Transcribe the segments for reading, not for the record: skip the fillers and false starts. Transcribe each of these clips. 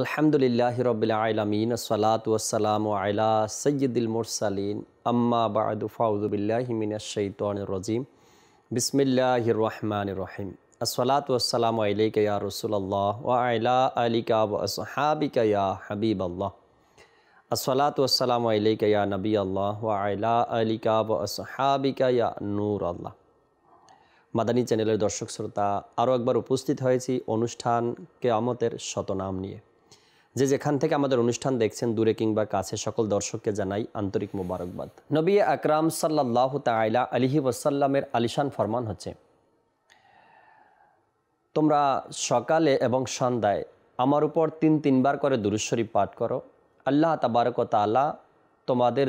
আলহামদুলিল্লাহি রব্বিল আলামিন আসসালাতু ওয়াসসালামু আলা সাইয়্যিদিল মুরসালিন আম্মা বা'দু ফাউযু বিল্লাহি মিনাশ শাইতানির রাজিম বিসমিল্লাহির রহমানির রহিম আসসালাতু ওয়াসসালামু আলাইকা ইয়া রাসূলুল্লাহ ওয়া আলা আলিকা ওয়া আসহাবিকা ইয়া হাবিবাল্লাহ আসসালাতু ওয়াসসালামু আলাইকা ইয়া নবিয়াল্লাহ ওয়া আলা আলিকা ওয়া আসহাবিকা ইয়া নূরাল্লাহ। মাদানী চ্যানেলের দর্শক শ্রোতা, আরও একবার উপস্থিত হয়েছি অনুষ্ঠান কিয়ামতের শতনাম নিয়ে। যে যেখান থেকে আমাদের অনুষ্ঠান দেখছেন, দূরে কিংবা কাছে, সকল দর্শককে জানাই আন্তরিক মোবারকবাদ। নবী আকরাম সাল্লাল্লাহু তাআলা আলাইহি ওয়াসাল্লামের আলিশান ফরমান হচ্ছে, তোমরা সকালে এবং সন্ধ্যায় আমার উপর তিনবার করে দুরূদ শরীফ পাঠ করো। আল্লাহ তাবারক ওয়া তাআলা তোমাদের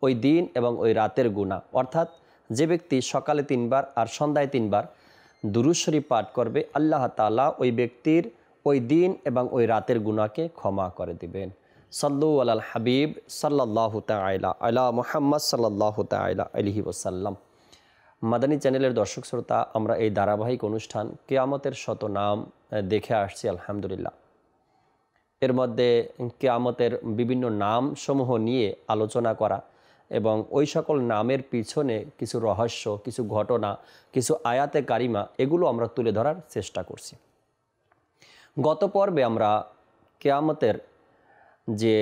ওই দিন এবং ওই রাতের গুনাহ, অর্থাৎ যে ব্যক্তি সকালে 3 বার আর সন্ধ্যায় 3 বার দুরূদ শরীফ পাঠ করবে, আল্লাহ তাআলা ওই ব্যক্তির ওই দিন এবং ওই রাতের গুনাহকে ক্ষমা করে দিবেন। সাল্লু আলাল হাবিব সাল্লাল্লাহু তাআলা আলা মুহাম্মদ সাল্লাল্লাহু তাআলা আলাইহি ওয়াসাল্লাম। মাদানী চ্যানেলের দর্শক শ্রোতা, আমরা এই ধারাবাহিক অনুষ্ঠান কিয়ামতের শতনাম দেখে আসছি আলহামদুলিল্লাহ। এর মধ্যে কিয়ামতের বিভিন্ন নামসমূহ নিয়ে আলোচনা করা এবং ওই সকল নামের পিছনে কিছু রহস্য, কিছু ঘটনা, কিছু আয়াতে কারিমা, এগুলো আমরা তুলে ধরার চেষ্টা করছি। গত পর্বে আমরা কিয়ামতের যে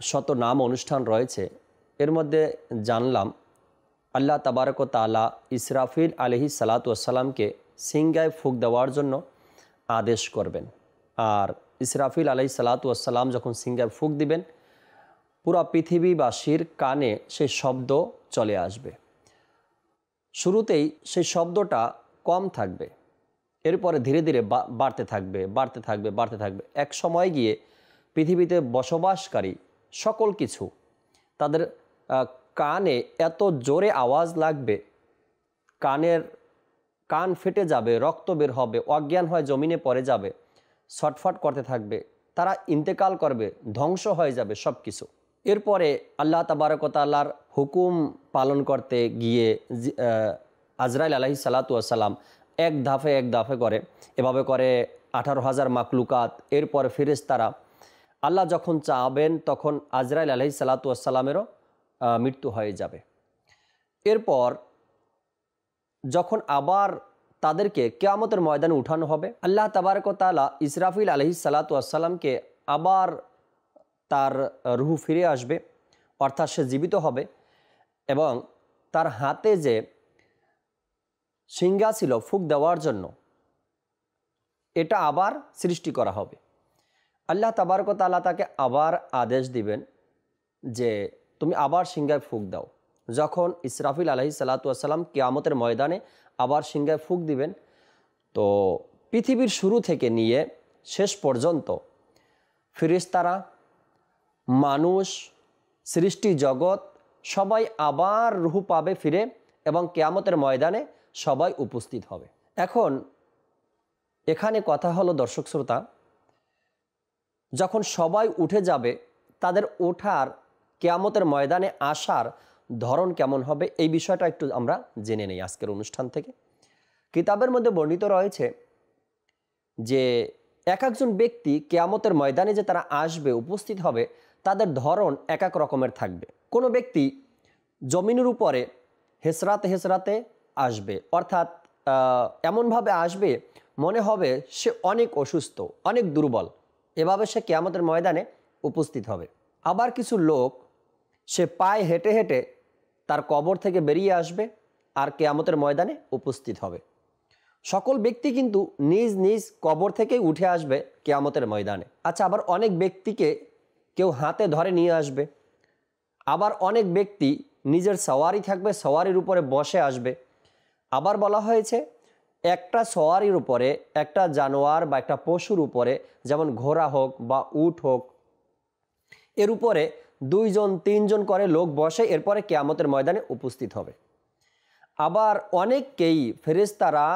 শতনাম অনুষ্ঠান রয়েছে এর মধ্যে জানলাম আল্লাহ তাবারক ওয়া তাআলা ইসরাফিল আলাইহিস সালাতু ওয়াস সালামকে সিংগায় ফুঁক দেওয়ার জন্য আদেশ করবেন। আর ইসরাফিল আলাইহিস সালাতু ওয়াস সালাম যখন সিংগায় ফুঁক দিবেন, পুরা পৃথিবীবাসীর কানে সেই শব্দ চলে আসবে। শুরুতেই সেই শব্দটা কম থাকবে, এরপরে ধীরে ধীরে বাড়তে থাকবে। এক সময় গিয়ে পৃথিবীতে বসবাসকারী সকল কিছু তাদের কানে এত জোরে আওয়াজ লাগবে, কান ফেটে যাবে, রক্ত বের হবে, অজ্ঞান হয়ে জমিনে পড়ে যাবে, ছটফট করতে থাকবে, তারা ইন্তেকাল করবে, ধ্বংস হয়ে যাবে সব কিছু। এরপরে আল্লাহ তাবারক ওয়া তাআলার হুকুম পালন করতে গিয়ে আজরাইল আলাইহিস সালাতু ওয়াস সালাম এক ধাপে করে, এভাবে করে 18,000 মাকলুকাত। এরপরে ফেরেশতারা, আল্লাহ যখন চাবেন তখন আজরাইল আলাইহিস সালাতু ওয়াস সালামেরও মৃত্যু হয়ে যাবে। এরপর যখন আবার তাদেরকে কিয়ামতের ময়দানে উঠানো হবে, আল্লাহ তাবারক ওয়া তাআলা ইসরাফিল আলাইহিস সালাতু ওয়াস সালামকে আবার তার রূহ ফিরে আসবে, অর্থাৎ সে জীবিত হবে এবং তার হাতে যে সিংহা ছিল ফুঁক দেওয়ার জন্য, এটা আবার সৃষ্টি করা হবে। আল্লাহ তাবারক ওয়া তাআলা তাকে আবার আদেশ দিবেন যে তুমি আবার সিংহায় ফুঁক দাও। যখন ইসরাফিল আলাইহিস সালাতু ওয়াস সালাম কিয়ামতের ময়দানে আবার সিংহায় ফুঁক দিবেন, তো পৃথিবীর শুরু থেকে নিয়ে শেষ পর্যন্ত ফেরেশতারা, মানুষ, সৃষ্টি জগৎ সবাই আবার রূহ পাবে ফিরে এবং কিয়ামতের ময়দানে সবাই উপস্থিত হবে। এখন এখানে কথা হলো দর্শক শ্রোতা, যখন সবাই উঠে যাবে, তাদের ওঠার, কিয়ামতের ময়দানে আসার ধরন কেমন হবে, এই বিষয়টা একটু আমরা জেনে নেই আজকের অনুষ্ঠান থেকে। কিতাবের মধ্যে বর্ণিত রয়েছে যে এক একজন ব্যক্তি কিয়ামতের ময়দানে যে তারা আসবে, উপস্থিত হবে, তাদের ধরন এক এক রকমের থাকবে। কোনো ব্যক্তি জমিনের উপরে হেসরাতে আসবে, অর্থাৎ এমনভাবে আসবে মনে হবে সে অনেক অসুস্থ, অনেক দুর্বল, এভাবে সে কিয়ামতের ময়দানে উপস্থিত হবে। আবার কিছু লোক সে পায়ে হেঁটে হেঁটে তার কবর থেকে বেরিয়ে আসবে আর কিয়ামতের ময়দানে উপস্থিত হবে। সকল ব্যক্তি কিন্তু নিজ নিজ কবর থেকেই উঠে আসবে কিয়ামতের ময়দানে। আচ্ছা, আবার অনেক ব্যক্তিকে কেউ হাতে ধরে নিয়ে আসবে, আবার অনেক ব্যক্তি নিজের সওয়ারি থাকবে, সওয়ারির উপরে বসে আসবে। আবার বলা হয়েছে একটা সওয়ারির উপরে, একটা জানোয়ার বা একটা পশুর উপরে, যেমন ঘোড়া হোক বা উট হোক, এর উপরে 2-3 করে লোক বসে, এরপরে কিয়ামতের ময়দানে উপস্থিত হবে। আবার অনেককেই ফেরেশতারা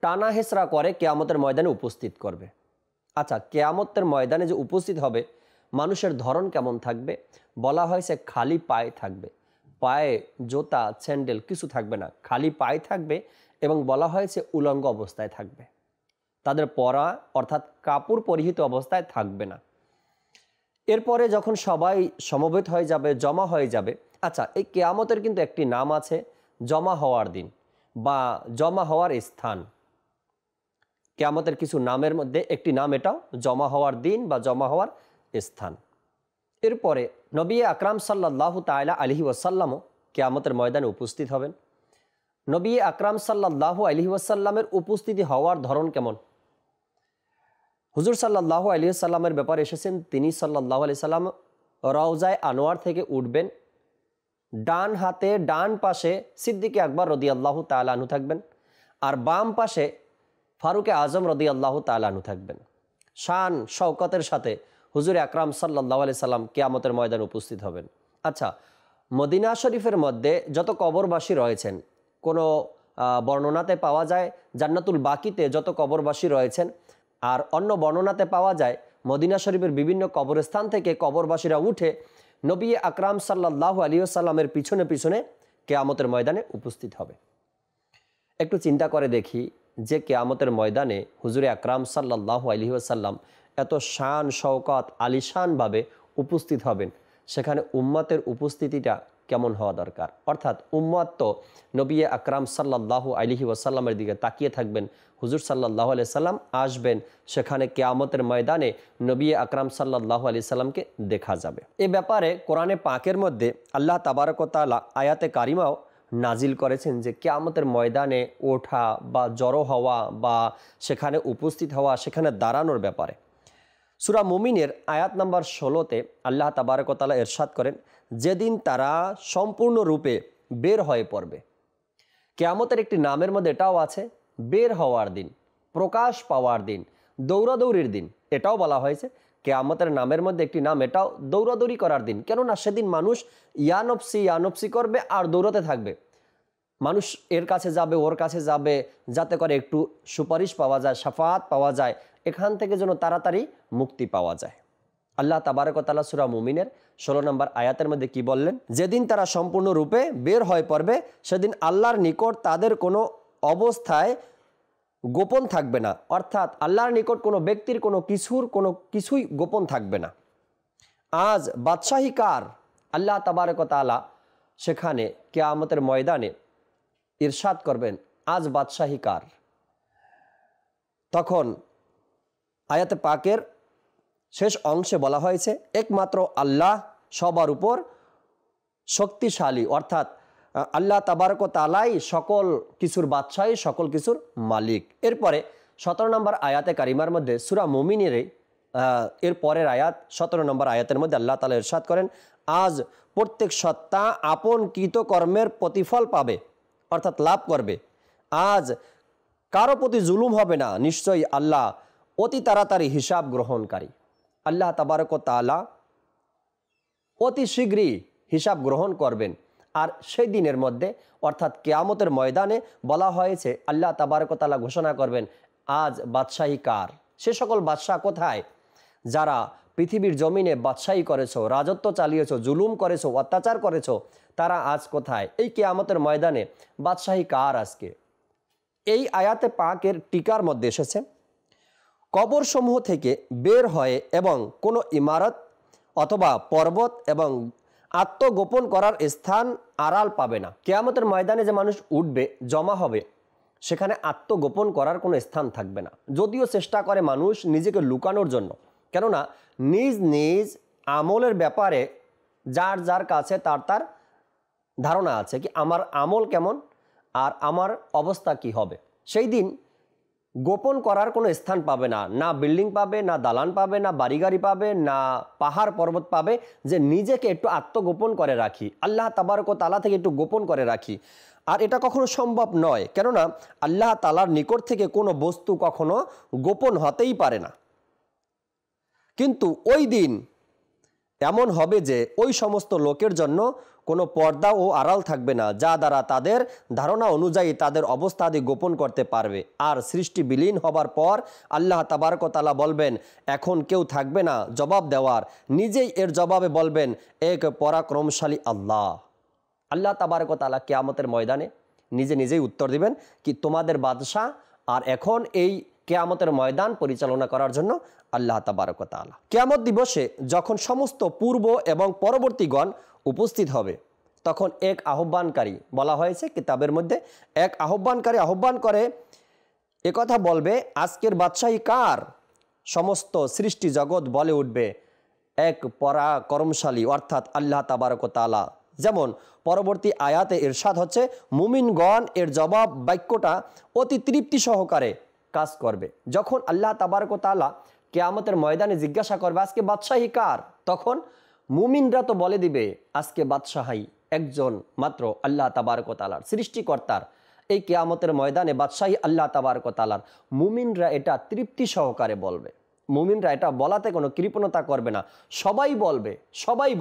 টানা হেসরা করে কিয়ামতের ময়দানে উপস্থিত করবে। আচ্ছা, কিয়ামতের ময়দানে যে উপস্থিত হবে, মানুষের ধরন কেমন থাকবে? বলা হয়েছে খালি পায়ে থাকবে, পায়ে জোতা স্যান্ডেল কিছু থাকবে না, খালি পায়ে থাকবে এবং বলা হয়েছে উলঙ্গ অবস্থায় থাকবে। তাদের পরা অর্থাৎ কাপড় পরিহিত অবস্থায় থাকবে না। এরপরে যখন সবাই সমবেত হয়ে যাবে, জমা হয়ে যাবে। আচ্ছা, এই কিয়ামতের কিন্তু একটি নাম আছে, জমা হওয়ার দিন বা জমা হওয়ার স্থান। কিয়ামতের কিছু নামের মধ্যে একটি নাম এটাও, জমা হওয়ার দিন বা জমা হওয়ার স্থান। এরপরে নবী আকরাম সাল্লাল্লাহু তাআলা আলাইহি ওয়াসাল্লামও কিয়ামতের ময়দানে উপস্থিত হবেন। নবী আকরাম সাল্লাল্লাহু আলাইহি ওয়াসাল্লামের উপস্থিতি হওয়ার ধরন কেমন? হুজুর সাল্লাল্লাহু আলাইহি ওয়াসাল্লামের ব্যাপারে এসেছেন, তিনি সাল্লাল্লাহু আলাইহি সাল্লাম রওজায়ে আনোয়ার থেকে উঠবেন, ডান হাতে ডান পাশে সিদ্দিকে আকবর রাদিয়াল্লাহু তাআলা আনহু থাকবেন, আর বাম পাশে ফারুকে আজম রাদিয়াল্লাহু তাআলা আনহু থাকবেন। শান শওকতের সাথে হুজুর আকরাম সাল্লাল্লাহু আলাইহি সাল্লাম কিয়ামতের ময়দানে উপস্থিত হবেন। আচ্ছা, মদিনা শরীফের মধ্যে যত কবরবাসী রয়েছেন, কোনো বর্ণনাতে পাওয়া যায় জান্নাতুল বাকিতে যত কবরবাসী রয়েছেন, আর অন্য বর্ণনাতে পাওয়া যায় মদিনা শরীফের বিভিন্ন কবরস্থান থেকে কবরবাসীরা উঠে নবী আকরাম সাল্লাল্লাহু আলাইহি ওয়াসাল্লামের পিছনে পিছনে কিয়ামতের ময়দানে উপস্থিত হবে। একটু চিন্তা করে দেখি যে কিয়ামতের ময়দানে হুজুরে আকরাম সাল্লাল্লাহু আলাইহি ওয়াসাল্লাম এত শান শওকত আলিশানভাবে উপস্থিত হবেন, সেখানে উম্মতের উপস্থিতিটা কেমন হওয়া দরকার। অর্থাৎ উম্মত তো নবী আকরাম সাল্লাল্লাহু আলাইহি ওয়াসাল্লামের দিকে তাকিয়ে থাকবেন, হুজুর সাল্লাল্লাহু আলাইহি সাল্লাম আসবেন, সেখানে কিয়ামতের ময়দানে নবী আকরাম সাল্লাল্লাহু আলাইহি সাল্লামকে দেখা যাবে। এ ব্যাপারে কোরআনে পাকের মধ্যে আল্লাহ তাবারক ওয়া তাআলা আয়াতে কারিমাও নাজিল করেছেন যে কিয়ামতের ময়দানে ওঠা বা জড়ো হওয়া বা সেখানে উপস্থিত হওয়া, সেখানে দাঁড়ানোর ব্যাপারে। সূরা মুমিনের আয়াত নাম্বার 16-তে আল্লাহ তাবারক ওয়া তাআলা ইরশাদ করেন, যেদিন তারা সম্পূর্ণরূপে বের হয়ে পড়বে। কিয়ামতের একটি নামের মধ্যে এটাও আছে, বের হওয়ার দিন, প্রকাশ পাওয়ার দিন, দৌড়াদৌড়ির দিন। এটাও বলা হয়েছে কিয়ামতের নামের মধ্যে একটি নাম এটাও, দৌড়াদৌড়ি করার দিন। কেননা সেদিন মানুষ ইয়ানফসি করবে আর দৌড়াতে থাকবে। মানুষ এর কাছে যাবে, ওর কাছে যাবে, যাতে করে একটু সুপারিশ পাওয়া যায়, শাফাত পাওয়া যায়, এখান থেকে যেন তাড়াতাড়ি মুক্তি পাওয়া যায়। আল্লাহ তাবারক ওয়া তাআলা সূরা মুমিনের 16 নম্বর আয়াতের মধ্যে কি বললেন? যেদিন তারা সম্পূর্ণরূপে বের হয়ে পড়বে, সেদিন আল্লাহর নিকট তাদের কোনো অবস্থায় গোপন থাকবে না। অর্থাৎ আল্লাহর নিকট কোনো ব্যক্তির কোনো কিছুই গোপন থাকবে না। আজ বাদশাহী কার? আল্লাহ তাবারক ওয়া তাআলা সেখানে কিয়ামতের ময়দানে ইরশাদ করবেন, আজ বাদশাহী কার? তখন আয়াতে পাকের শেষ অংশে বলা হয়েছে, একমাত্র আল্লাহ সবার উপর শক্তিশালী, অর্থাৎ আল্লাহ তাবারক ওয়া তাআলাই সকল কিছুর বাদশাহী, সকল কিছুর মালিক। এরপরে 17 নম্বর আয়াতে কারিমার মধ্যে সূরা মুমিনের এর পরের আয়াত 17 নম্বর আয়াতের মধ্যে আল্লাহ তাআলা ইরশাদ করেন, আজ প্রত্যেক সত্তা আপন কৃতকর্মের প্রতিফল পাবে, অর্থাৎ লাভ করবে। আজ কারো প্রতি জুলুম হবে না, নিশ্চয়ই আল্লাহ অতি তাড়াতাড়ি হিসাব গ্রহণকারী। আল্লাহ তাবারক ওয়া তাআলা অতি শীঘ্রই হিসাব গ্রহণ করবেন। আর সেই দিনের মধ্যে অর্থাৎ কিয়ামতের ময়দানে বলা হয়েছে, আল্লাহ তাবারক ওয়া তাআলা ঘোষণা করবেন, আজ বাদশাহী কার? সে সকল বাদশাহ কোথায় যারা পৃথিবীর জমিনে বাদশাহী করেছো, রাজত্ব চালিয়েছো, জুলুম করেছো, অত্যাচার করেছো, তারা আজ কোথায়? এই কিয়ামতের ময়দানে বাদশাহী কার আজকে? এই আয়াতে পাকের টিকার মধ্যে এসেছে, কবরসমূহ থেকে বের হয়ে এবং কোনো ইমারত অথবা পর্বত এবং আত্মগোপন করার স্থান আড়াল পাবে না। কিয়ামতের ময়দানে যে মানুষ উঠবে, জমা হবে, সেখানে আত্মগোপন করার কোনো স্থান থাকবে না। যদিও চেষ্টা করে মানুষ নিজেকে লুকানোর জন্য, কেননা নিজ নিজ আমলের ব্যাপারে যার যার কাছে তার ধারণা আছে কি আমার আমল কেমন আর আমার অবস্থা কি হবে। সেই দিন গোপন করার কোনো স্থান পাবে না, না বিল্ডিং পাবে, না দালান পাবে, না বাড়িগাড়ি পাবে, না পাহাড় পর্বত পাবে যে নিজেকে একটু আত্মগোপন করে রাখি, আল্লাহ তাবারক ওয়া তাআলা থেকে একটু গোপন করে রাখি। আর এটা কখনো সম্ভব নয়, কেননা আল্লাহ তাআলার নিকট থেকে কোনো বস্তু কখনো গোপন হতেই পারে না। কিন্তু ওই দিন এমন হবে যে ওই সমস্ত লোকের জন্য কোনো পর্দা ও আড়াল থাকবে না, যা দ্বারা তাদের ধারণা অনুযায়ী তাদের অবস্থাদি গোপন করতে পারবে। আর সৃষ্টি বিলীন হবার পর আল্লাহ তাবারক ওয়া তাআলা বলবেন, এখন কেউ থাকবে না জবাব দেওয়ার, নিজেই এর জবাবে বলবেন, এক পরাক্রমশালী আল্লাহ। আল্লাহ তাবারক ওয়া তাআলা কিয়ামতের ময়দানে নিজে নিজেই উত্তর দিবেন কি তোমাদের বাদশাহ আর এখন এই কিয়ামতের ময়দান পরিচালনা করার জন্য আল্লাহ তাবারক ওয়া তাআলা। কিয়ামত দিবসে যখন সমস্ত পূর্ব এবং পরবর্তীগণ উপস্থিত হবে, তখন এক আহ্বানকারী, বলা হয়েছে কিতাবের মধ্যে, এক আহ্বানকারী আহ্বান করে একথা বলবে, আজকের বাদশাহী কার? সমস্ত সৃষ্টি জগৎ বলে উঠবে, এক পরাক্রমশালী অর্থাৎ আল্লাহ তাবারক ওয়া তাআলা। যেমন পরবর্তী আয়াতে ইরশাদ হচ্ছে, মুমিনগণ এর জবাব বাক্যটা অতি তৃপ্তি সহকারে কাজ করবে। যখন আল্লাহ তাবারক ওয়া তাআলা কিয়ামতের ময়দানে জিজ্ঞাসা করবে আজকে বাদশাহী কার, তখন মুমিনরা তো বলে দিবে আজকে বাদশাহী একজন মাত্র আল্লাহ তাবারক ওয়া তাআলার, সৃষ্টিকর্তার। এই কিয়ামতের ময়দানে বাদশাহী আল্লাহ তাবারক ওয়া তাআলার। মুমিনরা এটা তৃপ্তি সহকারে বলবে, মুমিনরা এটা বলাতে কোনো কৃপণতা করবে না, সবাই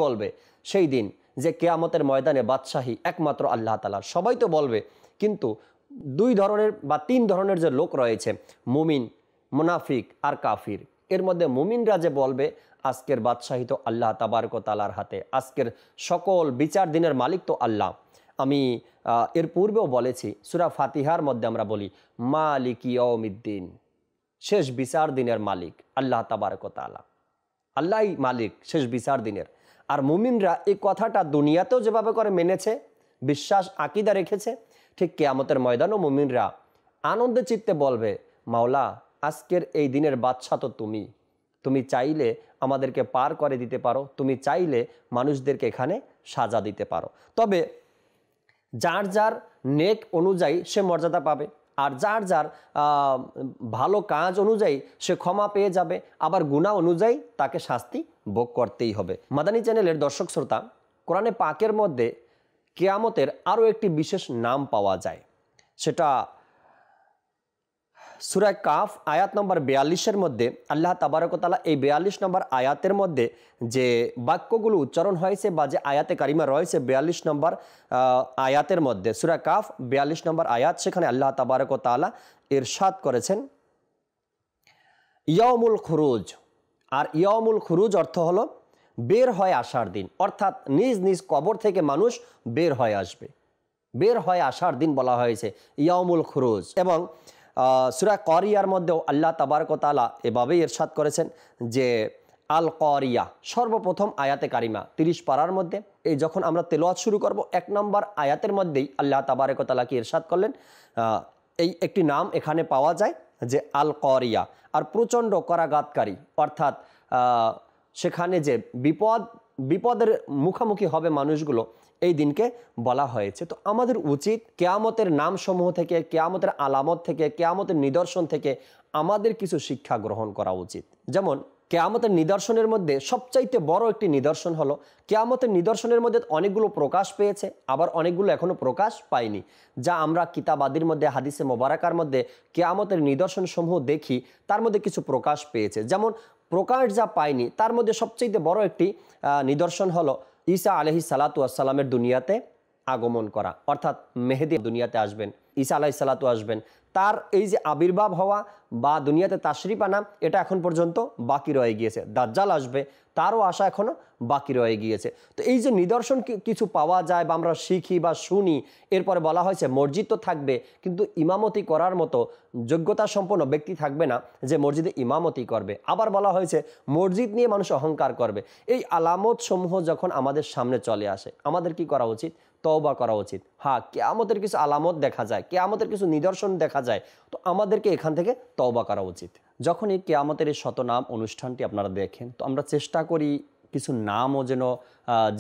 বলবে সেই দিন যে কিয়ামতের ময়দানে বাদশাহী একমাত্র আল্লাহ তাআলার। সবাই তো বলবে, কিন্তু দুই ধরনের বা তিন ধরনের যে লোক রয়েছে, মুমিন, মুনাফিক আর কাফির, এর মধ্যে মুমিনরা যে বলবে আজকের বাদশাহী তো আল্লাহ তাবারক ওয়া তাআলার হাতে, আজকের সকল বিচার দিনের মালিক তো আল্লাহ। আমি এর পূর্বেও বলেছি, সূরা ফাতিহার মধ্যে আমরা বলি মালিক ইয়াউমিদ্দিন, শেষ বিচার দিনের মালিক আল্লাহ তাবারক ওয়া তাআলা, আল্লাহই মালিক শেষ বিচার দিনের। আর মুমিনরা এই কথাটা দুনিয়াতেও যেভাবে করে মেনেছে, বিশ্বাস আকীদা রেখেছে, ঠিক কিয়ামতের ময়দানও মুমিনরা আনন্দে চিত্তে বলবে, মাওলা আজকের এই দিনের বাদশা তো তুমি চাইলে আমাদেরকে পার করে দিতে পারো, তুমি চাইলে মানুষদেরকে এখানে সাজা দিতে পারো। তবে যার যার নেক অনুযায়ী সে মর্যাদা পাবে, আর যার যার ভালো কাজ অনুযায়ী সে ক্ষমা পেয়ে যাবে, আবার গুনাহ অনুযায়ী তাকে শাস্তি ভোগ করতেই হবে। মাদানী চ্যানেলের দর্শক শ্রোতা, কোরআনে পাকের মধ্যে কিয়ামতের আরও একটি বিশেষ নাম পাওয়া যায়, সেটা সূরা কাফ আয়াত নম্বর 42-এর মধ্যে আল্লাহ তাবারক ওয়া তাআলা এই 42 নম্বর আয়াতের মধ্যে যে বাক্যগুলো উচ্চারণ হয়েছে বা যে আয়াতে কারিমা রয়েছে 42 নম্বর আয়াতের মধ্যে, সূরা কাফ 42 নম্বর আয়াত, সেখানে আল্লাহ তাবারক ওয়া তাআলা ইরশাদ করেছেন ইয়াউমুল খুরুজ। আর ইয়াউমুল খুরুজ অর্থ হলো বের হয়ে আসার দিন, অর্থাৎ নিজ নিজ কবর থেকে মানুষ বের হয়ে আসবে, বের হয়ে আসার দিন বলা হয়েছে ইয়াউমুল খুরুজ। এবং সূরা কারিয়ার মধ্যেও আল্লাহ তাবারক ওয়া তাআলা এভাবেই ইরশাদ করেছেন যে আল কারিয়া, সর্বপ্রথম আয়াতে কারিমা 30 পারার মধ্যে। এই যখন আমরা তেলাওয়াত শুরু করব, 1 নম্বর আয়াতের মধ্যেই আল্লাহ তাবারক ওয়া তাআলা কি ইরশাদ করলেন, এই একটি নাম এখানে পাওয়া যায় যে আল কারিয়া। আর প্রচণ্ড করাঘাতকারী, অর্থাৎ সেখানে যে বিপদের মুখোমুখি হবে মানুষগুলো, এই দিনকে বলা হয়েছে। তো আমাদের উচিত কিয়ামতের নামসমূহ থেকে, কিয়ামতের আলামত থেকে, কিয়ামতের নিদর্শন থেকে আমাদের কিছু শিক্ষা গ্রহণ করা উচিত। যেমন কিয়ামতের নিদর্শনের মধ্যে সবচাইতে বড় একটি নিদর্শন হলো, কিয়ামতের নিদর্শনের মধ্যে অনেকগুলো প্রকাশ পেয়েছে, আবার অনেকগুলো এখনো প্রকাশ পায়নি, যা আমরা কিতাবাদির মধ্যে, হাদিসে মোবারকার মধ্যে কিয়ামতের নিদর্শন সমূহ দেখি, তার মধ্যে কিছু প্রকাশ পেয়েছে। যেমন প্রকাশ যা পায়নি তার মধ্যে সবচাইতে বড় একটি নিদর্শন হলো ঈসা আলাইহিস সালাতু ওয়াস সালামের দুনিয়াতে আগমন করা, অর্থাৎ মেহেদী দুনিয়াতে আসবেন, ঈসা আলাইহিস সালাতু আসবেন। তার এই যে আবির্ভাব হওয়া বা দুনিয়াতে তাশরিফ আনা, এটা এখন পর্যন্ত বাকি রয়ে গিয়েছে। দাজ্জাল আসবে, তারও আশা এখনো বাকি রয়ে গিয়েছে। তো এই যে নিদর্শন কিছু পাওয়া যায় বা আমরা শিখি বা শুনি, এরপরে বলা হয়েছে মসজিদ তো থাকবে, কিন্তু ইমামতি করার মতো যোগ্যতা সম্পন্ন ব্যক্তি থাকবে না যে মসজিদে ইমামতি করবে। আবার বলা হয়েছে মসজিদ নিয়ে মানুষ অহংকার করবে। এই আলামত সমূহ যখন আমাদের সামনে চলে আসে, আমাদের কি করা উচিত? তওবা করা উচিত। হ্যাঁ, কিয়ামতের কিছু আলামত দেখা যায়, কিয়ামতের কিছু নিদর্শন দেখা যায়, তো আমাদেরকে এখান থেকে তওবা করা উচিত। যখন এই কিয়ামতের এই শতনাম অনুষ্ঠানটি আপনারা দেখেন, তো আমরা চেষ্টা করি কিছু নামও যেন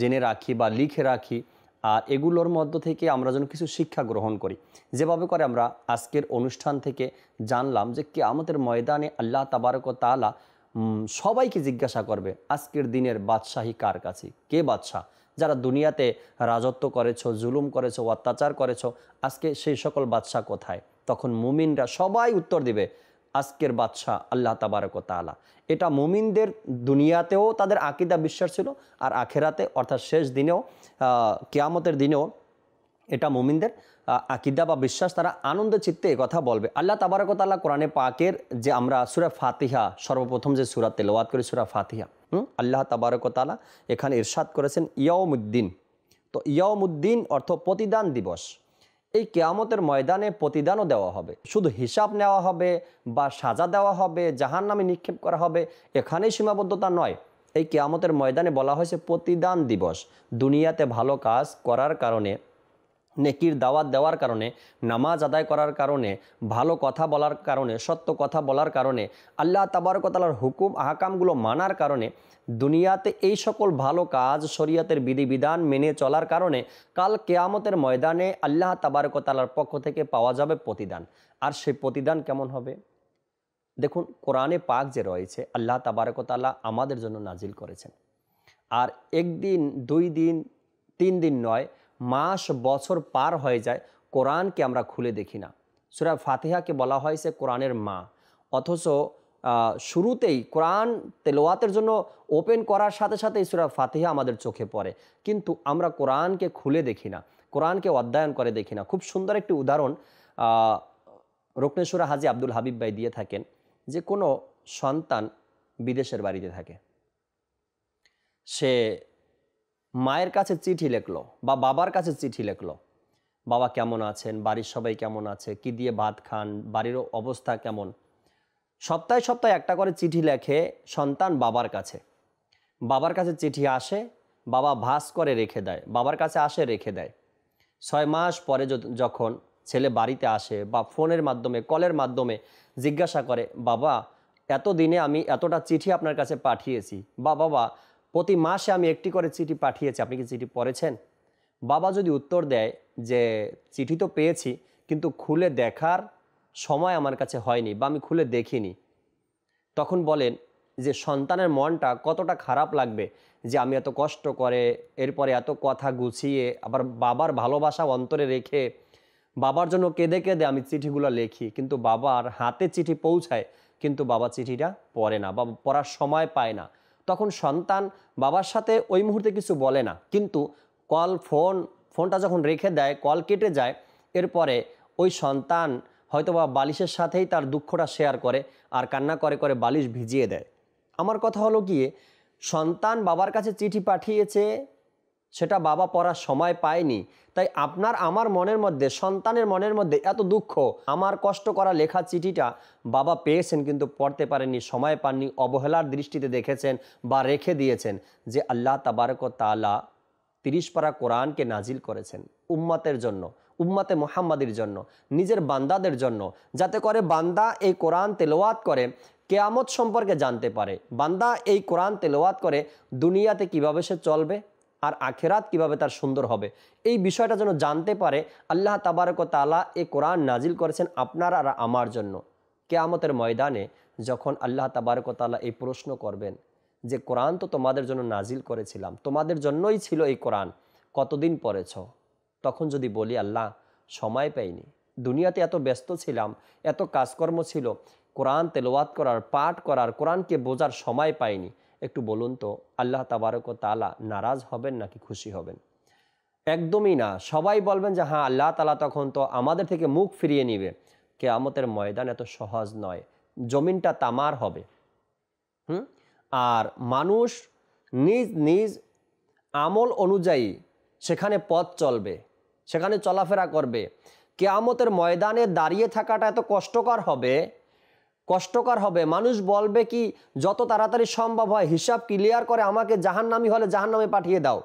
জেনে রাখি বা লিখে রাখি, আর এগুলোর মধ্য থেকে আমরা যেন কিছু শিক্ষা গ্রহণ করি। যেভাবে করে আমরা আজকের অনুষ্ঠান থেকে জানলাম যে কিয়ামতের ময়দানে আল্লাহ তাবারক ওয়া তাআলা সবাইকে জিজ্ঞাসা করবে আজকের দিনের বাদশাহী কার কাছে, কে বাদশাহ? যারা দুনিয়াতে রাজত্ব করেছো, জুলুম করেছো, অত্যাচার করেছো, আজকে সেই সকল বাদশাহ কোথায়? তখন মুমিনরা সবাই উত্তর দিবে আজকের বাদশাহ আল্লাহ তাবারক ওয়া তাআলা। এটা মুমিনদের দুনিয়াতেও তাদের আকীদা বিশ্বাস ছিল, আর আখেরাতে অর্থাৎ শেষ দিনেও, কিয়ামতের দিনেও এটা মুমিনদের আকীদা বা বিশ্বাস, তারা আনন্দের চিত্তে কথা বলবে। আল্লাহ তাবারক ওয়া তাআলা কোরআনে পাকের যে আমরা সূরা ফাতিহা সর্বপ্রথম যে সূরা তেলাওয়াত করি, সূরা ফাতিহা, আল্লাহ তাবারক ওয়া তাআলা এখানে ইরশাদ করেছেন ইয়াউমুদ্দিন। তো ইয়াউমুদ্দিন অর্থ প্রতিদান দিবস। এই কিয়ামতের ময়দানে প্রতিদানও দেওয়া হবে, শুধু হিসাব নেওয়া হবে বা সাজা দেওয়া হবে, জাহান্নামে নিক্ষেপ করা হবে, এখানেই সীমাবদ্ধতা নয়। এই কিয়ামতের ময়দানে বলা হয়েছে প্রতিদান দিবস। দুনিয়াতে ভালো কাজ করার কারণে, নেকির দাওয়াত দেওয়ার কারণে, নামাজ আদায় করার কারণে, ভালো কথা বলার কারণে, সত্য কথা বলার কারণে, আল্লাহ তাবারক ওয়া তাআলার হুকুম আহকামগুলো মানার কারণে, দুনিয়াতে এই সকল ভালো কাজ শরীয়তের বিধিবিধান মেনে চলার কারণে কাল কিয়ামতের ময়দানে আল্লাহ তাবারক ওয়া তাআলার পক্ষ থেকে পাওয়া যাবে প্রতিদান। আর সেই প্রতিদান কেমন হবে? দেখুন, কোরআনে পাক যে রয়েছে আল্লাহ তাবারক ওয়া তাআলা আমাদের জন্য নাজিল করেছেন। আর একদিন, 2 দিন, 3 দিন নয়, মাস বছর পার হয়ে যায়, কোরআনকে আমরা খুলে দেখি না। সূরা ফাতিহাকে বলা হয়েছে কোরআনের মা, অথচ শুরুতেই কোরআন তেলাওয়াতের জন্য ওপেন করার সাথে সাথেই সূরা ফাতিহা আমাদের চোখে পড়ে, কিন্তু আমরা কোরআনকে খুলে দেখি না, কোরআনকে অধ্যয়ন করে দেখি না। খুব সুন্দর একটি উদাহরণ রুকনেশ্বরা হাজী আব্দুল হাবিব ভাই দিয়ে থাকেন, যে কোনো সন্তান বিদেশের বাড়িতে থাকে, সে মায়ের কাছে চিঠি লিখলো বা বাবার কাছে চিঠি লিখলো, বাবা কেমন আছেন, বাড়ির সবাই কেমন আছে, কি দিয়ে ভাত খান, বাড়ির অবস্থা কেমন। সপ্তাহে সপ্তাহে একটা করে চিঠি লেখে সন্তান বাবার কাছে। বাবার কাছে চিঠি আসে, বাবা ভাঁজ করে রেখে দেয়, বাবার কাছে আসে রেখে দেয়। 6 মাস পরে যখন ছেলে বাড়িতে আসে বা ফোনের মাধ্যমে, কলের মাধ্যমে জিজ্ঞাসা করে, বাবা এত দিনে আমি এতটা চিঠি আপনার কাছে পাঠিয়েছি, বা বাবা প্রতি মাসে আমি একটি করে চিঠি পাঠিয়েছি, আপনি কি চিঠি পড়েছেন? বাবা যদি উত্তর দেয় যে চিঠি তো পেয়েছি, কিন্তু খুলে দেখার সময় আমার কাছে হয়নি বা আমি খুলে দেখিনি, তখন বলেন যে সন্তানের মনটা কতটা খারাপ লাগবে, যে আমি এত কষ্ট করে, এরপরে এত কথা গুছিয়ে, আবার বাবার ভালোবাসা অন্তরে রেখে, বাবার জন্য কেঁদে কেঁদে আমি চিঠিগুলো লেখি, কিন্তু বাবার হাতে চিঠি পৌঁছায়, কিন্তু বাবা চিঠিটা পড়ে না বা পড়ার সময় পায় না। তখন সন্তান বাবার সাথে ওই মুহূর্তে কিছু বলে না, কিন্তু ফোনটা যখন রেখে দেয়, কল কেটে যায়, এরপরে ওই সন্তান হয়তো বা বালিশের সাথেই তার দুঃখটা শেয়ার করে আর কান্না করে করে বালিশ ভিজিয়ে দেয়। আমার কথা হলো গিয়ে, সন্তান বাবার কাছে চিঠি পাঠিয়েছে, সেটা বাবা পড়ার সময় পায়নি, তাই আপনার আমার মনের মধ্যে, সন্তানের মনের মধ্যে এত দুঃখ, আমার কষ্ট করা লেখা চিঠিটা বাবা পেয়েছেন কিন্তু পড়তে পারেননি, সময় পাননি, অবহেলার দৃষ্টিতে দেখেছেন বা রেখে দিয়েছেন। যে আল্লাহ তাবারক ওয়া তাআলা 30 পারা কোরআনকে নাজিল করেছেন উম্মতের জন্য, উম্মতে মুহাম্মাদির জন্য, নিজের বান্দাদের জন্য, যাতে করে বান্দা এই কোরআন তেলাওয়াত করে কিয়ামত সম্পর্কে জানতে পারে, বান্দা এই কোরআন তেলাওয়াত করে দুনিয়াতে কিভাবে সে চলবে আর আখেরাত কিভাবে তার সুন্দর হবে, এই বিষয়টা যেন জানতে পারে। আল্লাহ তাবারক ওয়া তাআলা এই কোরআন নাজিল করেছেন আপনার আর আমার জন্য। কিয়ামতের ময়দানে যখন আল্লাহ তাবারক ওয়া তাআলা এই প্রশ্ন করবেন যে কোরআন তো তোমাদের জন্য নাজিল করেছিলাম, তোমাদের জন্যই ছিল এই কোরআন, কতদিন পড়েছ? তখন যদি বলি আল্লাহ সময় পাইনি, দুনিয়াতে এত ব্যস্ত ছিলাম, এত কাজকর্ম ছিল, কোরআন তেলাওয়াত করার, পাঠ করার, কোরআনকে বোঝার সময় পাইনি, একটু বলুন তো আল্লাহ তাবারক ওয়া তাআলা নারাজ হবেন নাকি খুশি হবেন? একদমই না। সবাই বলবেন যে হ্যাঁ, আল্লাহ তাআলা তখন তো আমাদের থেকে মুখ ফিরিয়ে নিবে। কিয়ামতের ময়দান এত সহজ নয়, জমিনটা তামার হবে। আর মানুষ নিজ নিজ আমল অনুযায়ী সেখানে পথ চলবে, সেখানে চলাফেরা করবে। কিয়ামতের ময়দানে দাঁড়িয়ে থাকাটা এত কষ্টকর হবে, মানুষ বলবে কি যত তাড়াতাড়ি সম্ভব হয় হিসাব ক্লিয়ার করে আমাকে জাহান্নামী হলে জাহান্নামে পাঠিয়ে দাও,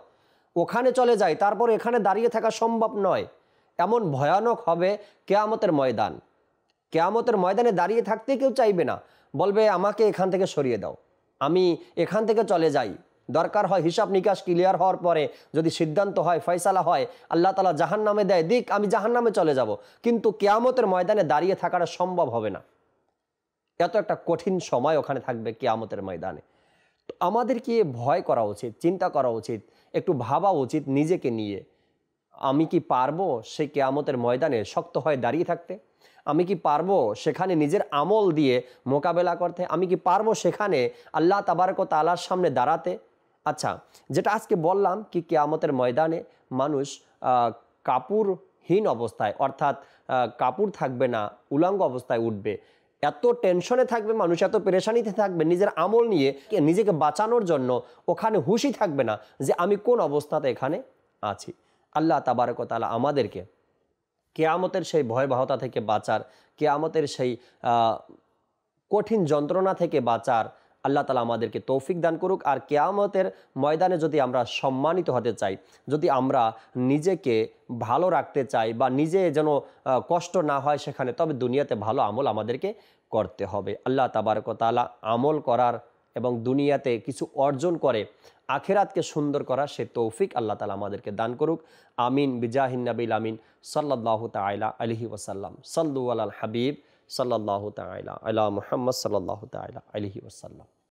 ওখানে চলে যাই, তারপর এখানে দাঁড়িয়ে থাকা সম্ভব নয়। এমন ভয়ানক হবে কিয়ামতের ময়দান। কিয়ামতের ময়দানে দাঁড়িয়ে থাকতে কেউ চাইবে না, বলবে আমাকে এখান থেকে সরিয়ে দাও, আমি এখান থেকে চলে যাই। দরকার হয় হিসাব নিকাশ ক্লিয়ার হওয়ার পরে যদি সিদ্ধান্ত হয়, ফয়সালা হয়, আল্লাহ তাআলা জাহান্নামে দেয়, দিক, আমি জাহান্নামে চলে যাব, কিন্তু কিয়ামতের ময়দানে দাঁড়িয়ে থাকাটা সম্ভব হবে না। এত একটা কঠিন সময় ওখানে থাকবে কিয়ামতের ময়দানে। তো আমাদের কি ভয় করা উচিত, চিন্তা করা উচিত, একটু ভাবা উচিত নিজেকে নিয়ে, আমি কি পারবো সেই কিয়ামতের ময়দানে শক্ত হয়ে দাঁড়িয়ে থাকতে? আমি কি পারবো সেখানে নিজের আমল দিয়ে মোকাবেলা করতে? আমি কি পারবো সেখানে আল্লাহ তাবারক ওয়া তাআলার সামনে দাঁড়াতে? আচ্ছা, যেটা আজকে বললাম কি কিয়ামতের ময়দানে মানুষ কাপড়হীন অবস্থায়, অর্থাৎ কাপড় থাকবে না, উলঙ্গ অবস্থায় উঠবে। এত টেনশনে থাকবে মানুষ, এত পেরেশানিতে থাকবে নিজের আমল নিয়ে, নিজেকে বাঁচানোর জন্য ওখানে হুঁশই থাকবে না যে আমি কোন অবস্থাতে এখানে আছি। আল্লাহ তাবারক ওয়া তাআলা আমাদেরকে কেয়ামতের সেই ভয়াবহতা থেকে বাঁচার, কেয়ামতের সেই কঠিন যন্ত্রণা থেকে বাঁচার আল্লাহ তাআলা আমাদেরকে তৌফিক দান করুক। আর কেয়ামতের ময়দানে যদি আমরা সম্মানিত হতে চাই, যদি আমরা নিজেকে ভালো রাখতে চাই বা নিজে যেন কষ্ট না হয় সেখানে, তবে দুনিয়াতে ভালো আমল আমাদেরকে করতে হবে। আল্লাহ তাবারক ওয়া তাআলা আমল করার এবং দুনিয়াতে কিছু অর্জন করে আখিরাতকে সুন্দর করার সে তৌফিক আল্লাহ তাআলা আমাদেরকে দান করুক। আমিন বিজাহিন নবিল আমিন সাল্লাল্লাহু তাআলা আলাইহি ওয়াসাল্লাম। সাল্লু আলাল হাবিব সাল্লাল্লাহু তাআলা আলা মুহাম্মদ সাল্লাল্লাহু তাআলা আলাইহি ওয়াসাল্লাম।